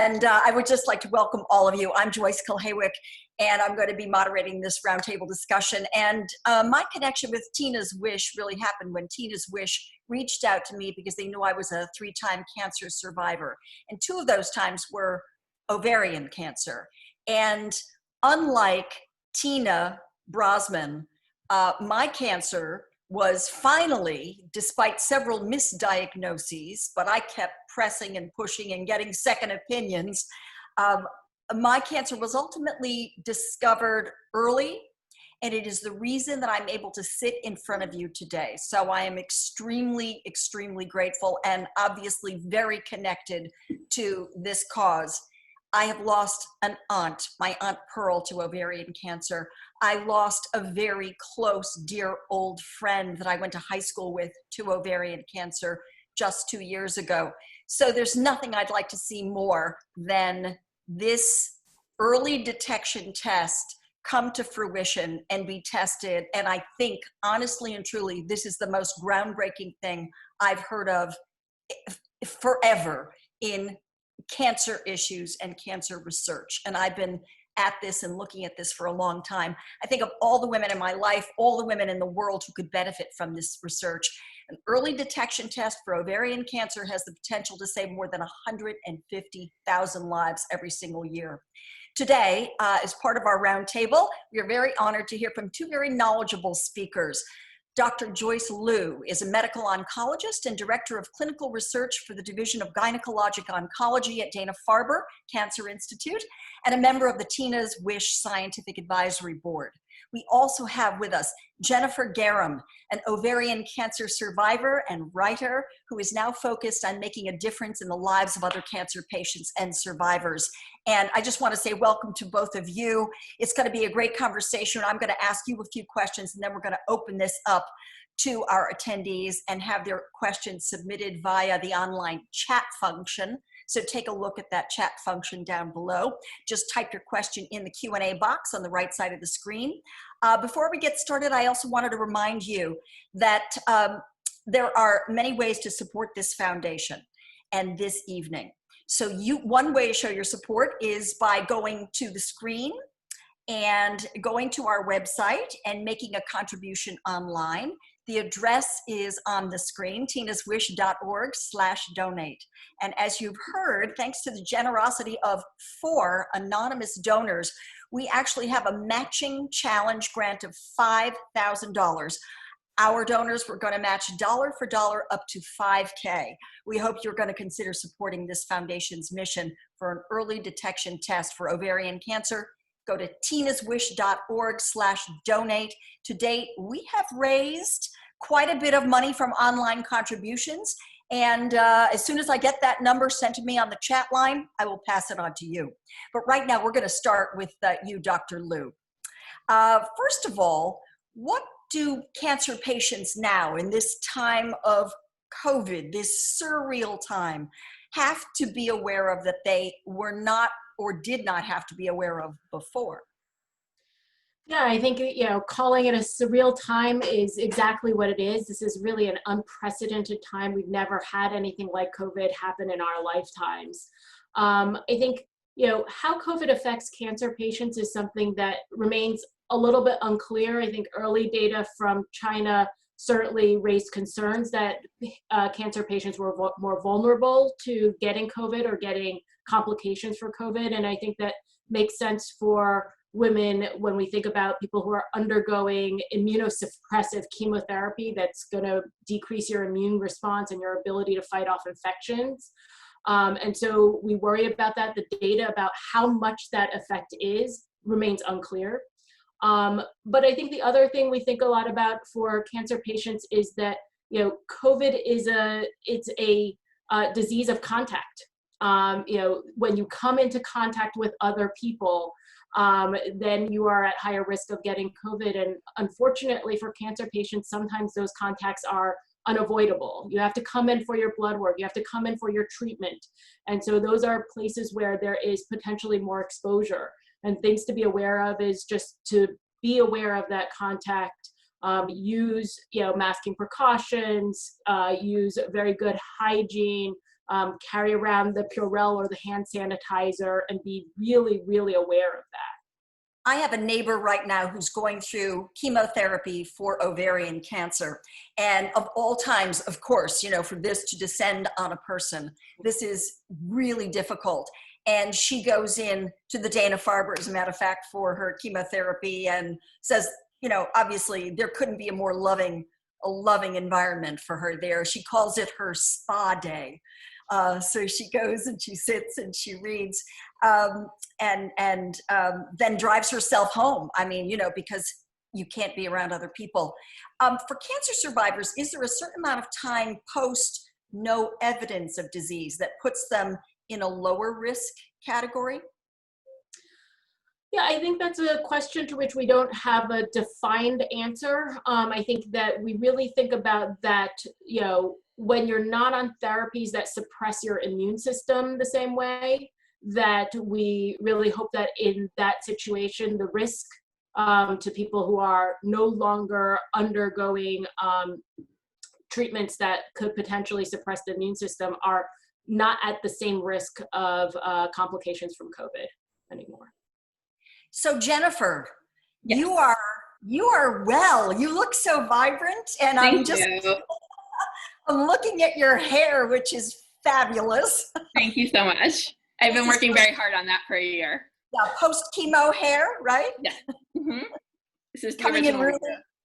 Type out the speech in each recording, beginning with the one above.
And I would just like to welcome all of you. I'm Joyce Kulhawik, and I'm going to be moderating this roundtable discussion. And my connection with Tina's Wish really happened when Tina's Wish reached out to me because they knew I was a 3-time cancer survivor. And 2 of those times were ovarian cancer. And unlike Tina Brosman, my cancer was finally, despite several misdiagnoses, but I kept pressing and pushing and getting second opinions, my cancer was ultimately discovered early, and it is the reason that I'm able to sit in front of you today. So I am extremely, extremely grateful and obviously very connected to this cause. I have lost an aunt, my Aunt Pearl, to ovarian cancer. I lost a very close, dear old friend that I went to high school with to ovarian cancer just 2 years ago. So there's nothing I'd like to see more than this early detection test come to fruition and be tested. And I think, honestly and truly, this is the most groundbreaking thing I've heard of forever in cancer issues and cancer research. And I've been at this and looking at this for a long time. I think of all the women in my life, all the women in the world who could benefit from this research. An early detection test for ovarian cancer has the potential to save more than 150,000 lives every single year. Today, as part of our roundtable, we are very honored to hear from 2 very knowledgeable speakers. Dr. Joyce Liu is a medical oncologist and director of clinical research for the Division of Gynecologic Oncology at Dana-Farber Cancer Institute and a member of the Tina's Wish Scientific Advisory Board. We also have with us Jennifer Garam, an ovarian cancer survivor and writer who is now focused on making a difference in the lives of other cancer patients and survivors. And I just want to say welcome to both of you. It's going to be a great conversation. I'm going to ask you a few questions, and then we're going to open this up to our attendees and have their questions submitted via the online chat function. So take a look at that chat function down below. Just type your question in the Q&A box on the right side of the screen. Before we get started, I also wanted to remind you that there are many ways to support this foundation and this evening. So one way to show your support is by going to the screen and going to our website and making a contribution online. The address is on the screen, tinaswish.org/donate. And as you've heard, thanks to the generosity of 4 anonymous donors, we actually have a matching challenge grant of $5,000. Our donors were going to match dollar for dollar up to $5K. We hope you're going to consider supporting this foundation's mission for an early detection test for ovarian cancer. Go to tinaswish.org/donate. To date, we have raised quite a bit of money from online contributions. And as soon as I get that number sent to me on the chat line, I will pass it on to you. But right now, we're going to start with you, Dr. Liu. First of all, what do cancer patients now in this time of COVID, this surreal time, have to be aware of that they were not or did not have to be aware of before? Yeah, I think, calling it a surreal time is exactly what it is. This is really an unprecedented time. We've never had anything like COVID happen in our lifetimes. I think, how COVID affects cancer patients is something that remains a little bit unclear. I think early data from China certainly raised concerns that cancer patients were more vulnerable to getting COVID or getting complications for COVID. And I think that makes sense for women when we think about people who are undergoing immunosuppressive chemotherapy that's going to decrease your immune response and your ability to fight off infections. And so we worry about that. The data about how much that effect remains unclear. But I think the other thing we think a lot about for cancer patients is that, COVID is a disease of contact. When you come into contact with other people, then you are at higher risk of getting COVID. And unfortunately for cancer patients, sometimes those contacts are unavoidable. You have to come in for your blood work. You have to come in for your treatment. And so those are places where there is potentially more exposure. And things to be aware of is just to be aware of that contact, use masking precautions, use very good hygiene, carry around the Purell or the hand sanitizer, and be really, really aware of that. I have a neighbor right now who's going through chemotherapy for ovarian cancer. And of all times, of course, for this to descend on a person, this is really difficult. And she goes in to the Dana-Farber, as a matter of fact, for her chemotherapy, and says, obviously there couldn't be a more loving environment for her there. She calls it her spa day. So she goes and she sits and she reads, and then drives herself home. I mean, because you can't be around other people. For cancer survivors, is there a certain amount of time post no evidence of disease that puts them in a lower risk category? Yeah, I think that's a question to which we don't have a defined answer. I think that we really think about that, when you're not on therapies that suppress your immune system the same way, that we really hope that in that situation, the risk to people who are no longer undergoing treatments that could potentially suppress the immune system are not at the same risk of complications from COVID anymore. So Jennifer, yes. you are well. You look so vibrant, and Thank you. I'm looking at your hair, which is fabulous. Thank you so much. I've been working very hard on that for a year. Yeah, post chemo hair, right? Yeah. Mm-hmm. This is coming in really.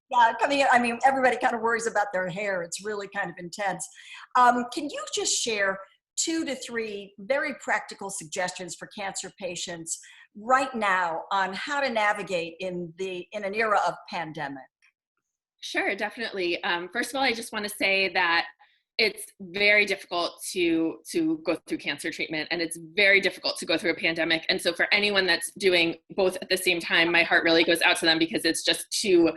Yeah, coming in. I mean, everybody kind of worries about their hair. It's really kind of intense. Can you just share 2 to 3 very practical suggestions for cancer patients right now on how to navigate in an era of pandemic? Sure, definitely. First of all, I just want to say that it's very difficult to go through cancer treatment, and it's very difficult to go through a pandemic. And so for anyone that's doing both at the same time, my heart really goes out to them, because it's just 2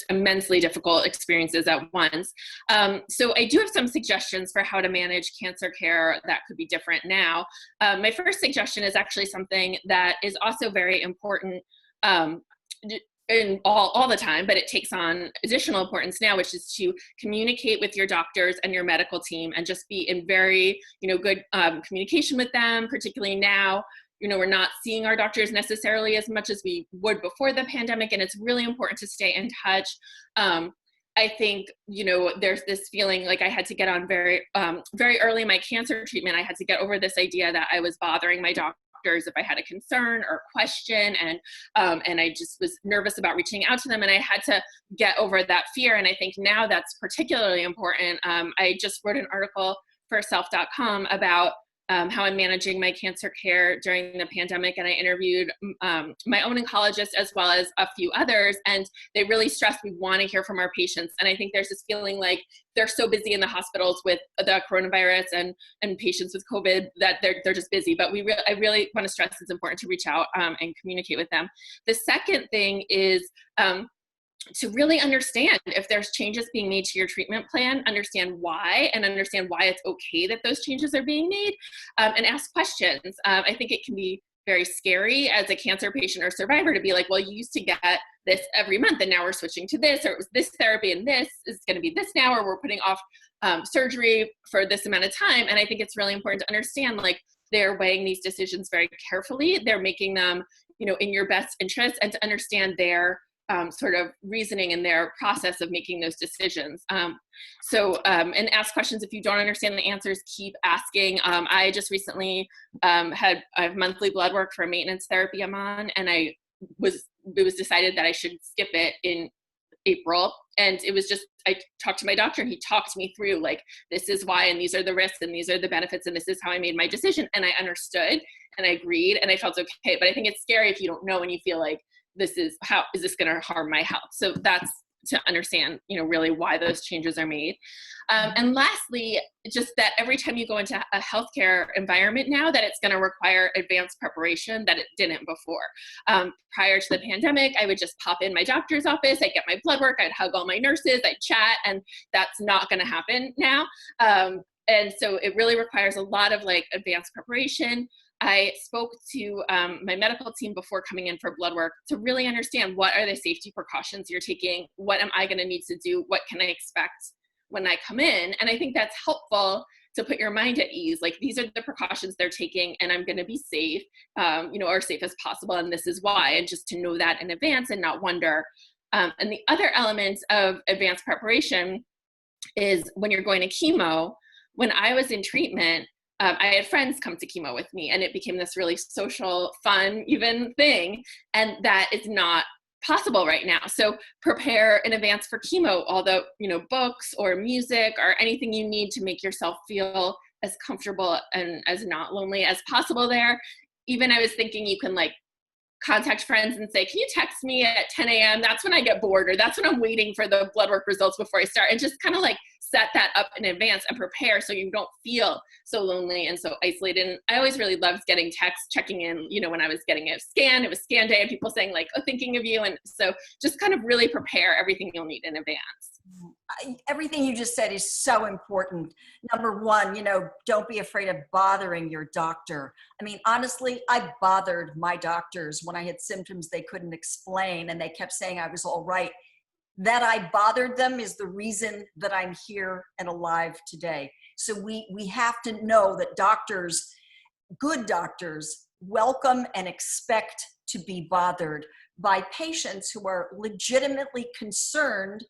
immensely difficult experiences at once. So I do have some suggestions for how to manage cancer care that could be different now. My first suggestion is actually something that is also very important in all the time, but it takes on additional importance now, which is to communicate with your doctors and your medical team, and just be in very, good communication with them, particularly now. We're not seeing our doctors necessarily as much as we would before the pandemic, and it's really important to stay in touch. I think, there's this feeling like I had to get on very early in my cancer treatment. I had to get over this idea that I was bothering my doctors if I had a concern or question, and I just was nervous about reaching out to them, and I had to get over that fear. And I think now that's particularly important. I just wrote an article for self.com about how I'm managing my cancer care during the pandemic, and I interviewed my own oncologist as well as a few others, and they really stressed we want to hear from our patients. And I think there's this feeling like they're so busy in the hospitals with the coronavirus and patients with COVID that they're just busy. But I really want to stress it's important to reach out and communicate with them. The second thing is to really understand if there's changes being made to your treatment plan, understand why, and understand why it's okay that those changes are being made, and ask questions. I think it can be very scary as a cancer patient or survivor to be like, well, you used to get this every month, and now we're switching to this, or it was this therapy, and this is going to be this now, or we're putting off surgery for this amount of time. And I think it's really important to understand, like, they're weighing these decisions very carefully. They're making them, in your best interest, and to understand their sort of reasoning and their process of making those decisions. And ask questions. If you don't understand the answers, keep asking. I just recently I have monthly blood work for maintenance therapy I'm on, and it was decided that I should skip it in April. And it was just, I talked to my doctor, and he talked me through, like, this is why, and these are the risks, and these are the benefits, and this is how I made my decision. And I understood, and I agreed, and I felt okay. But I think it's scary if you don't know and you feel like, is this going to harm my health? So that's to understand, really why those changes are made. And lastly, just that every time you go into a healthcare environment now, that it's going to require advanced preparation that it didn't before. Prior to the pandemic, I would just pop in my doctor's office, I'd get my blood work, I'd hug all my nurses, I'd chat, and that's not going to happen now. And so it really requires a lot of advanced preparation. I spoke to my medical team before coming in for blood work to really understand what are the safety precautions you're taking, what am I going to need to do, what can I expect when I come in. And I think that's helpful to put your mind at ease. Like, these are the precautions they're taking, and I'm going to be safe, or safe as possible, and this is why. And just to know that in advance and not wonder. And the other element of advanced preparation is when you're going to chemo. When I was in treatment, I had friends come to chemo with me, and it became this really social, fun, even thing. And that is not possible right now. So prepare in advance for chemo, although, books or music or anything you need to make yourself feel as comfortable and as not lonely as possible there. Even I was thinking you can contact friends and say, can you text me at 10 a.m.? That's when I get bored, or that's when I'm waiting for the blood work results before I start, and just kind of set that up in advance and prepare so you don't feel so lonely and so isolated. And I always really loved getting texts, checking in, when I was getting a scan, it was scan day, and people saying thinking of you. And so just kind of really prepare everything you'll need in advance. Everything you just said is so important. Number one, don't be afraid of bothering your doctor. I mean, honestly, I bothered my doctors when I had symptoms they couldn't explain, and they kept saying I was all right. That I bothered them is the reason that I'm here and alive today. So we have to know that doctors, good doctors, welcome and expect to be bothered by patients who are legitimately concerned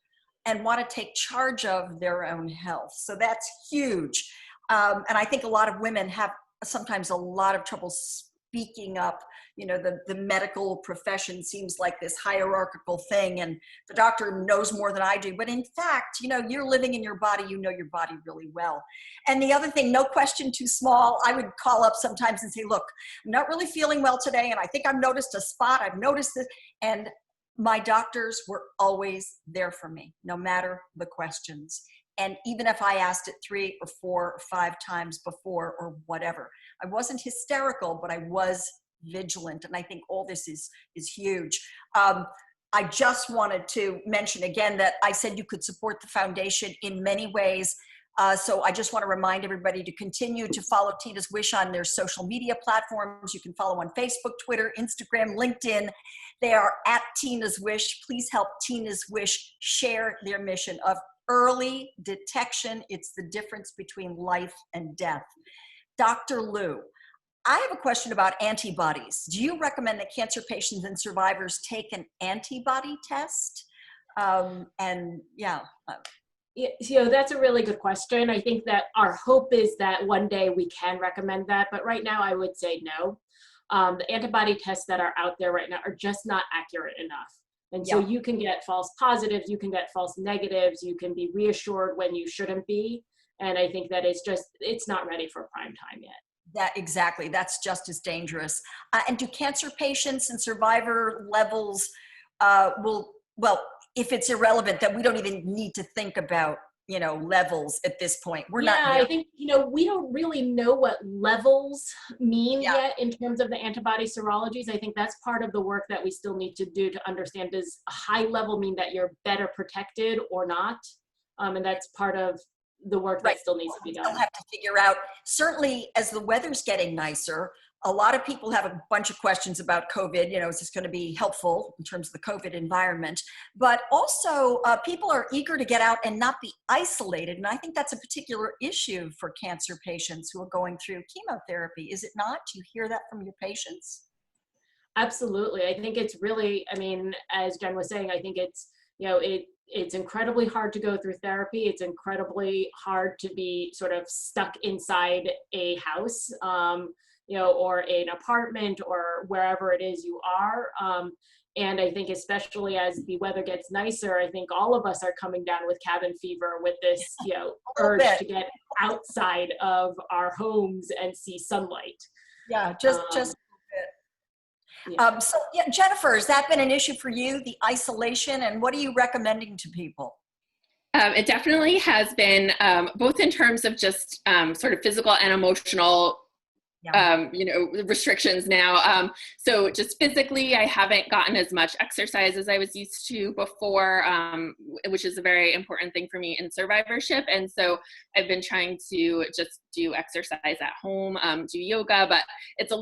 and want to take charge of their own health. So that's huge. And I think a lot of women have sometimes a lot of trouble speaking up. The medical profession seems like this hierarchical thing, and the doctor knows more than I do. But in fact, you're living in your body, you know your body really well. And the other thing, no question too small. I would call up sometimes and say, look, I'm not really feeling well today, and I think I've noticed a spot, I've noticed this. And my doctors were always there for me, no matter the questions. And even if I asked it 3 or 4 or 5 times before or whatever, I wasn't hysterical, but I was vigilant. And I think all this is huge. I just wanted to mention again that I said you could support the foundation in many ways. So I just want to remind everybody to continue to follow Tina's Wish on their social media platforms. You can follow on Facebook, Twitter, Instagram, LinkedIn. They are at Tina's Wish. Please help Tina's Wish share their mission of early detection. It's the difference between life and death. Dr. Liu, I have a question about antibodies. Do you recommend that cancer patients and survivors take an antibody test? That's a really good question. I think that our hope is that one day we can recommend that, but right now I would say no. The antibody tests that are out there right now are just not accurate enough. And so you can get false positives, you can get false negatives, you can be reassured when you shouldn't be. And I think that it's not ready for prime time yet. Exactly. That's just as dangerous. And do cancer patients and survivor levels if it's irrelevant, that we don't even need to think about, levels at this point. I think, we don't really know what levels mean yet in terms of the antibody serologies. I think that's part of the work that we still need to do to understand, does a high level mean that you're better protected or not? And that's part of the work that still needs to be done. We'll have to figure out, certainly as the weather's getting nicer, a lot of people have a bunch of questions about COVID. Is this going to be helpful in terms of the COVID environment? But also people are eager to get out and not be isolated. And I think that's a particular issue for cancer patients who are going through chemotherapy. Is it not? Do you hear that from your patients? Absolutely. I think it's really, as Jen was saying, I think it's, it's incredibly hard to go through therapy. It's incredibly hard to be sort of stuck inside a house, or an apartment or wherever it is you are. And I think especially as the weather gets nicer, I think all of us are coming down with cabin fever with this, urge to get outside of our homes and see sunlight. Yeah, just a bit. Jennifer, has that been an issue for you, the isolation, and what are you recommending to people? It definitely has been, both in terms of just sort of physical and emotional Yeah. restrictions now. So just physically, I haven't gotten as much exercise as I was used to before, which is a very important thing for me in survivorship. And so I've been trying to just do exercise at home, do yoga, but it's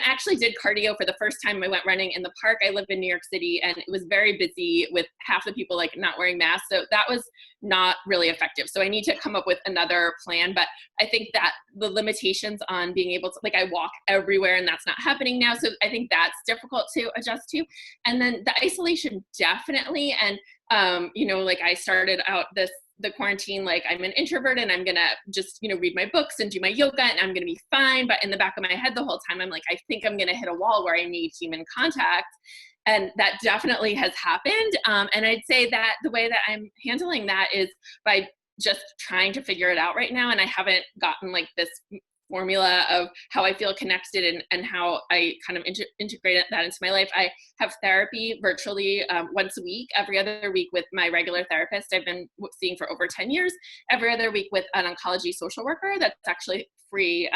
actually did cardio for the first time. I went running in the park. I live in New York City, and it was very busy with half the people like not wearing masks. So that was not really effective. So I need to come up with another plan. But I think that the limitations on being able to, I walk everywhere, and that's not happening now. So I think that's difficult to adjust to. And then the isolation, definitely. And, I started out the quarantine, I'm an introvert, and I'm gonna just, read my books and do my yoga, and I'm gonna be fine. But in the back of my head the whole time, I'm I think I'm gonna hit a wall where I need human contact. And that definitely has happened. And I'd say that the way that I'm handling that is by just trying to figure it out right now. And I haven't gotten this formula of how I feel connected and how I kind of integrate that into my life. I have therapy virtually once a week, every other week with my regular therapist I've been seeing for over 10 years, every other week with an oncology social worker that's actually free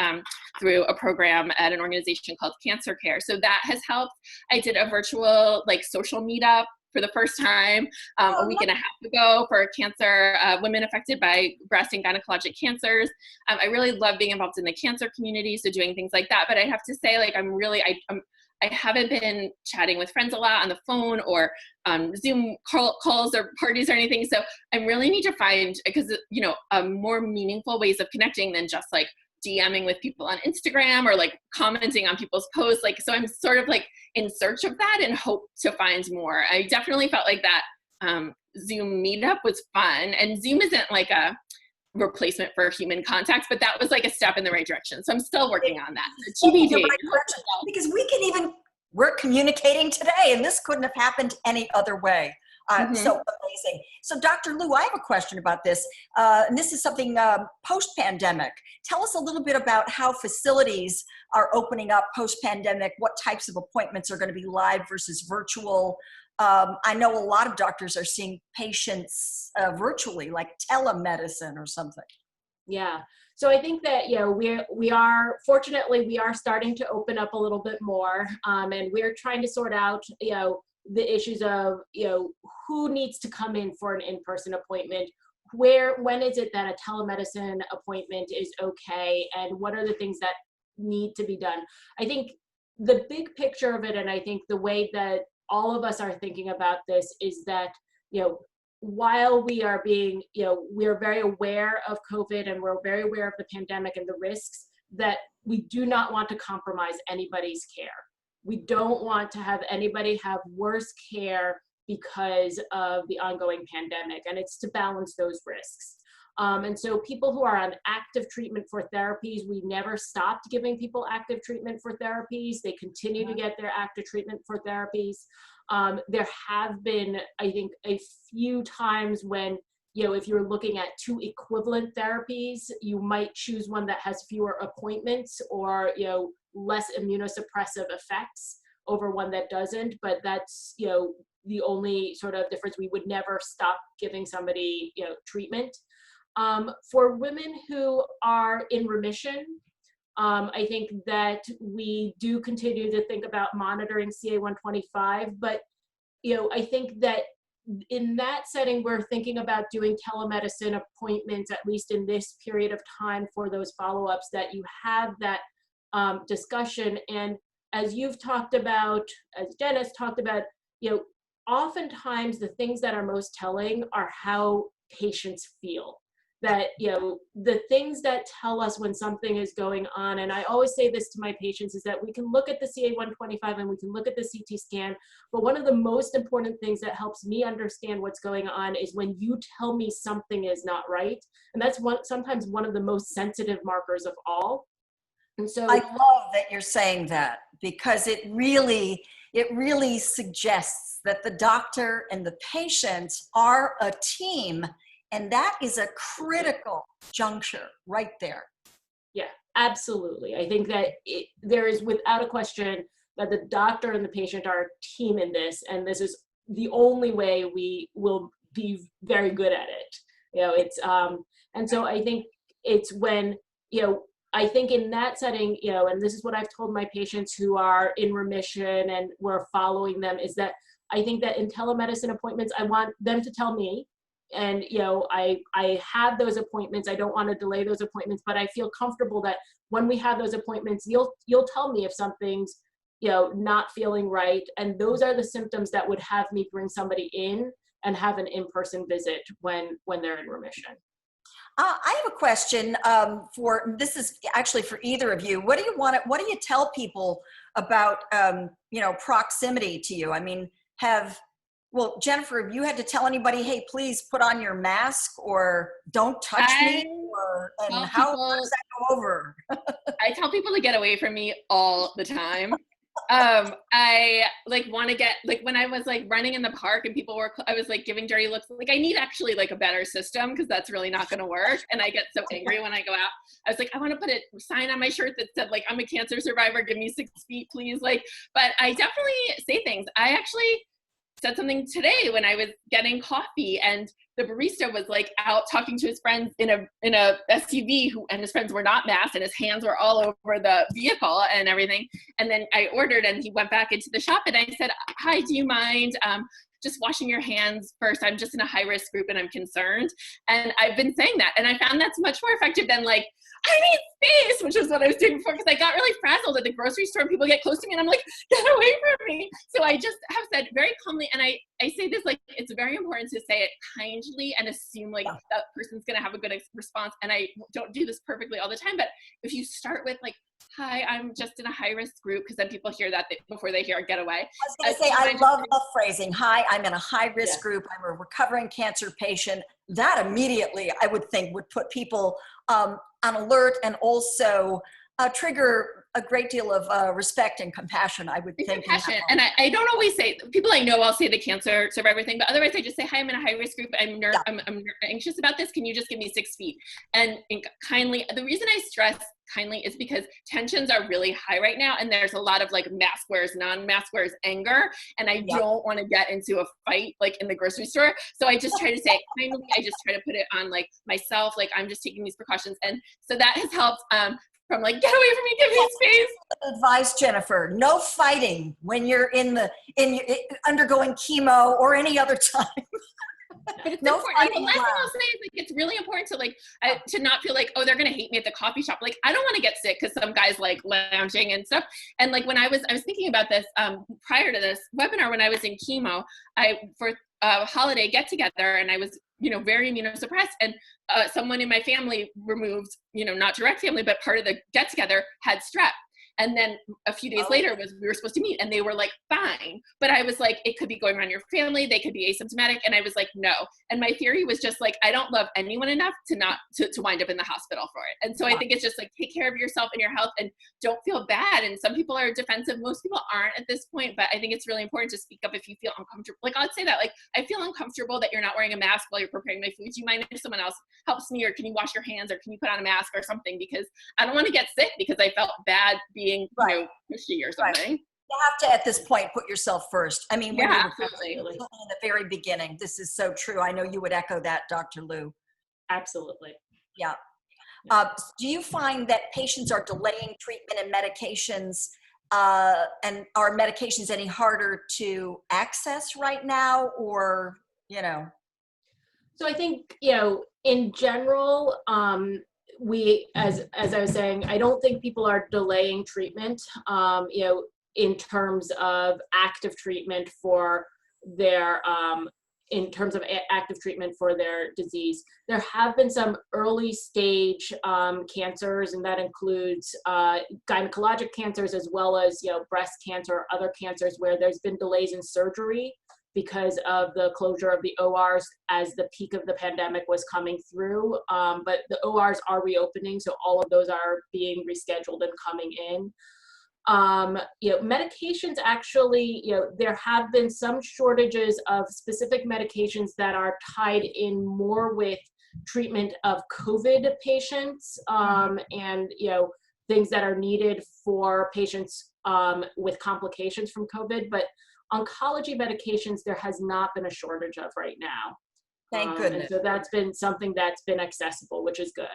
through a program at an organization called Cancer Care. So that has helped. I did a virtual social meetup for the first time a week and a half ago for cancer, women affected by breast and gynecologic cancers. I really love being involved in the cancer community, so doing things like that. But I have to say, I haven't been chatting with friends a lot on the phone or Zoom calls or parties or anything. So I really need to find, because more meaningful ways of connecting than just DMing with people on Instagram or commenting on people's posts. So I'm sort of in search of that and hope to find more. I definitely felt that Zoom meetup was fun, and Zoom isn't a replacement for human contact, but that was a step in the right direction. So I'm still working on that. So TBD. Because we're communicating today, and this couldn't have happened any other way. So amazing. So Dr. Liu, I have a question about this. And this is something post-pandemic. Tell us a little bit about how facilities are opening up post-pandemic, what types of appointments are going to be live versus virtual. I know a lot of doctors are seeing patients virtually, like telemedicine or something. Yeah. So I think that, we are, fortunately, we are starting to open up a little bit more, and we're trying to sort out, the issues of, who needs to come in for an in-person appointment, when is it that a telemedicine appointment is okay, and what are the things that need to be done. I think the big picture of it, and I think the way that all of us are thinking about this is that, while we are being, we're very aware of COVID and we're very aware of the pandemic and the risks, that we do not want to compromise anybody's care. We don't want to have anybody have worse care because of the ongoing pandemic, and it's to balance those risks. And so people who are on active treatment for therapies, we never stopped giving people active treatment for therapies. They continue to get their active treatment for therapies. There have been, I think, a few times when, if you're looking at two equivalent therapies, you might choose one that has fewer appointments or, less immunosuppressive effects over one that doesn't. But that's, the only sort of difference. We would never stop giving somebody, treatment. For women who are in remission, I think that we do continue to think about monitoring CA-125, but I think that in that setting, we're thinking about doing telemedicine appointments, at least in this period of time, for those follow-ups, that you have that discussion. And as you've talked about, as Dennis talked about, oftentimes the things that are most telling are how patients feel. That, the things that tell us when something is going on, and I always say this to my patients, is that we can look at the CA-125 and we can look at the CT scan, but one of the most important things that helps me understand what's going on is when you tell me something is not right. And that's sometimes one of the most sensitive markers of all. And so I love that you're saying that, because it really suggests that the doctor and the patient are a team. And that is a critical juncture right there. Yeah, absolutely. I think that there is, without a question, that the doctor and the patient are a team in this, and this is the only way we will be very good at it. It's and so I think it's when I think in that setting, and this is what I've told my patients who are in remission and we're following them, is that I think that in telemedicine appointments, I want them to tell me, and I have those appointments. I don't want to delay those appointments, but I feel comfortable that when we have those appointments, you'll tell me if something's not feeling right, and those are the symptoms that would have me bring somebody in and have an in-person visit when they're in remission. I have a question this is actually for either of you. What do you tell people about, proximity to you? I mean, Jennifer, have you had to tell anybody, hey, please put on your mask or don't touch me? And how does that go over? I tell people to get away from me all the time. I want to get, when I was running in the park and people I was giving dirty looks, I need actually a better system, because that's really not going to work. And I get so angry when I go out. I was I want to put a sign on my shirt that said I'm a cancer survivor, give me 6 feet, please. But I definitely say things. I actually said something today when I was getting coffee, and the barista was out talking to his friends in a SUV, and his friends were not masked, and his hands were all over the vehicle and everything. And then I ordered, and he went back into the shop, and I said, hi, do you mind just washing your hands first? I'm just in a high risk group and I'm concerned. And I've been saying that, and I found that's much more effective than I need space, which is what I was doing before, because I got really frazzled at the grocery store and people get close to me and I'm get away from me. So I just have said very calmly, and I say this, it's very important to say it kindly and assume that person's going to have a good response. And I don't do this perfectly all the time, but if you start with hi, I'm just in a high risk group, because then people hear that before they hear get away. I was going to say, I love the phrasing, hi, I'm in a high risk group, I'm a recovering cancer patient. That immediately, I would think, would put people on alert, and also trigger a great deal of respect and compassion, I would think. Compassion. And I don't always say, people I know, I'll say the cancer survivor thing, but otherwise I just say, hi, I'm in a high risk group. I'm anxious about this. Can you just give me 6 feet? And kindly, the reason I stress kindly is because tensions are really high right now, and there's a lot of mask wearers, non-mask wearers anger, and I don't want to get into a fight in the grocery store. So I just try to say kindly, I just try to put it on myself, I'm just taking these precautions. And so that has helped from get away from me, give me space. Advice, Jennifer, no fighting when you're undergoing chemo or any other time. But it's important. The last thing I'll say is it's really important to to not feel oh, they're gonna hate me at the coffee shop. I don't want to get sick because some guy's lounging and stuff. And when I was thinking about this prior to this webinar, when I was in chemo, for a holiday get together, and I was very immunosuppressed, and someone in my family removed, not direct family, but part of the get together had strep. And then a few days later we were supposed to meet, and they were fine. But I was it could be going around your family. They could be asymptomatic. And I was no. And my theory was just I don't love anyone enough to not to wind up in the hospital for it. And so I think it's just take care of yourself and your health, and don't feel bad. And some people are defensive. Most people aren't at this point, but I think it's really important to speak up if you feel uncomfortable. I'd say that I feel uncomfortable that you're not wearing a mask while you're preparing my food. Do you mind if someone else helps me, or can you wash your hands, or can you put on a mask or something? Because I don't want to get sick because I felt bad being pushy or something. You have to, at this point, put yourself first. I mean, when you were in the very beginning, this is so true. I know you would echo that, Dr. Liu. Absolutely. Yeah. Do you find that patients are delaying treatment and medications, and are medications any harder to access right now, or, So I think, in general, we, as I was saying, I don't think people are delaying treatment, in terms of active treatment for their, disease. There have been some early stage cancers, and that includes gynecologic cancers, as well as, breast cancer or other cancers, where there's been delays in surgery because of the closure of the ORs as the peak of the pandemic was coming through. But the ORs are reopening, so all of those are being rescheduled and coming in. Medications actually, there have been some shortages of specific medications that are tied in more with treatment of COVID patients, and, things that are needed for patients with complications from COVID. But oncology medications, there has not been a shortage of right now. Thank goodness. And so that's been something that's been accessible, which is good.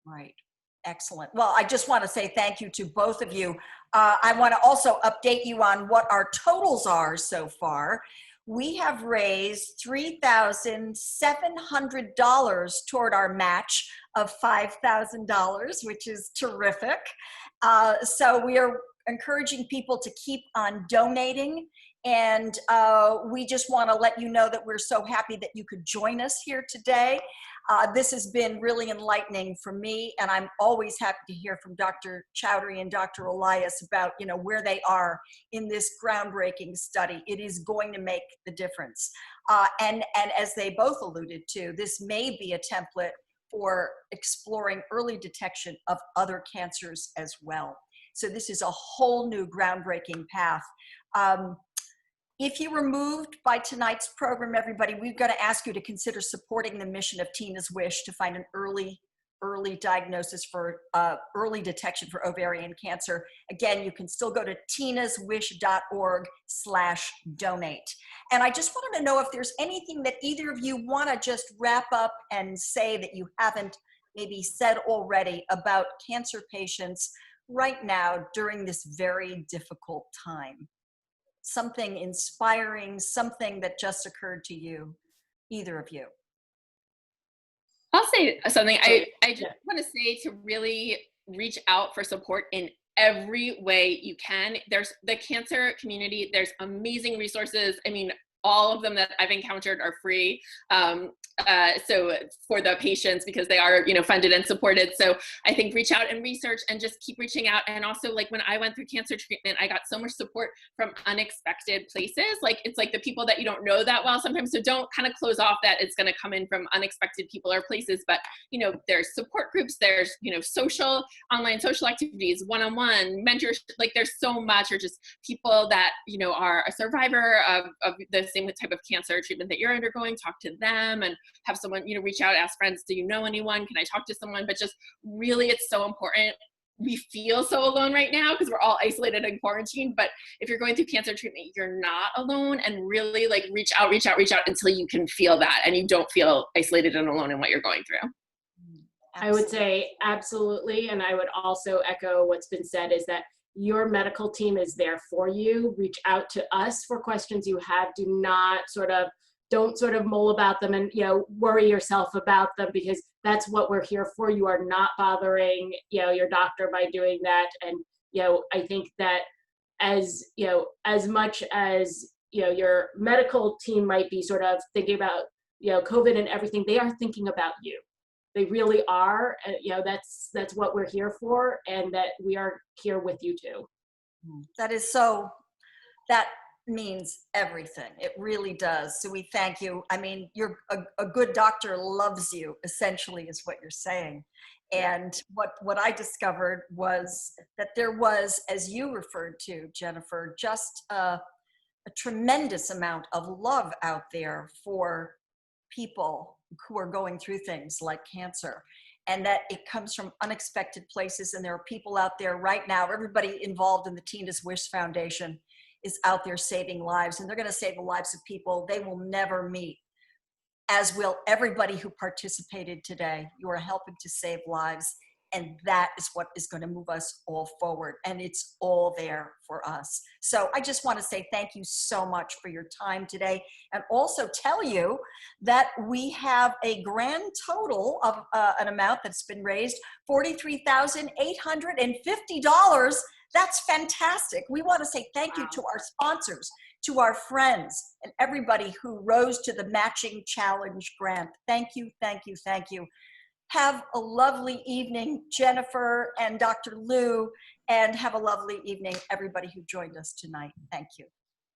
Right. Excellent. Well, I just want to say thank you to both of you. I want to also update you on what our totals are so far. We have raised $3,700 toward our match of $5,000, which is terrific. So we are encouraging people to keep on donating. And we just want to let you know that we're so happy that you could join us here today. This has been really enlightening for me, and I'm always happy to hear from Dr. Chowdhury and Dr. Elias about, you know, where they are in this groundbreaking study. It is going to make the difference. And as they both alluded to, this may be a template for exploring early detection of other cancers as well. So this is a whole new groundbreaking path. If you were moved by tonight's program, everybody, we've got to ask you to consider supporting the mission of Tina's Wish to find an early diagnosis for early detection for ovarian cancer. Again, you can still go to tinaswish.org/donate. And I just wanted to know if there's anything that either of you want to just wrap up and say that you haven't maybe said already about cancer patients right now during this very difficult time. Something inspiring, something that just occurred to you, either of you. I'll say something. I just want to say to really reach out for support in every way you can. There's the cancer community. There's amazing resources. I mean, all of them that I've encountered are free. So for the patients, because they are, you know, funded and supported. So I think reach out and research and just keep reaching out. And also, like, when I went through cancer treatment, I got so much support from unexpected places. Like, it's like the people that you don't know that well sometimes. So don't kind of close off that it's going to come in from unexpected people or places. But, you know, there's support groups, there's, you know, online social activities, one-on-one mentorship. Like, there's so much, or just people that, you know, are a survivor of the same type of cancer treatment that you're undergoing. Talk to them and have someone, you know, reach out, ask friends, do you know anyone? Can I talk to someone? But just really, it's so important. We feel so alone right now because we're all isolated and quarantined. But if you're going through cancer treatment, you're not alone, and really, like, reach out until you can feel that and you don't feel isolated and alone in what you're going through. I would say absolutely. And I would also echo what's been said, is that your medical team is there for you. Reach out to us for questions you have. Don't sort of mull about them and, you know, worry yourself about them, because that's what we're here for. You are not bothering, you know, your doctor by doing that. And, you know, I think that as, you know, as much as, you know, your medical team might be sort of thinking about, you know, COVID and everything, they are thinking about you. They really are. You know, that's what we're here for, and that we are here with you too. That means everything. It really does. So we thank you. I mean, you're a good doctor loves you, essentially, is what you're saying. And what I discovered was that there was, as you referred to, Jennifer, just a tremendous amount of love out there for people who are going through things like cancer, and that it comes from unexpected places. And there are people out there right now, everybody involved in the Tina's Wish Foundation is out there saving lives, and they're going to save the lives of people they will never meet, as will everybody who participated today. You are helping to save lives, and that is what is going to move us all forward, and it's all there for us. So I just want to say thank you so much for your time today, and also tell you that we have a grand total of an amount that's been raised, $43,850. That's fantastic. We want to say thank you to our sponsors, to our friends, and everybody who rose to the matching challenge grant. Thank you, thank you, thank you. Have a lovely evening, Jennifer and Dr. Lou, and have a lovely evening, everybody who joined us tonight. Thank you.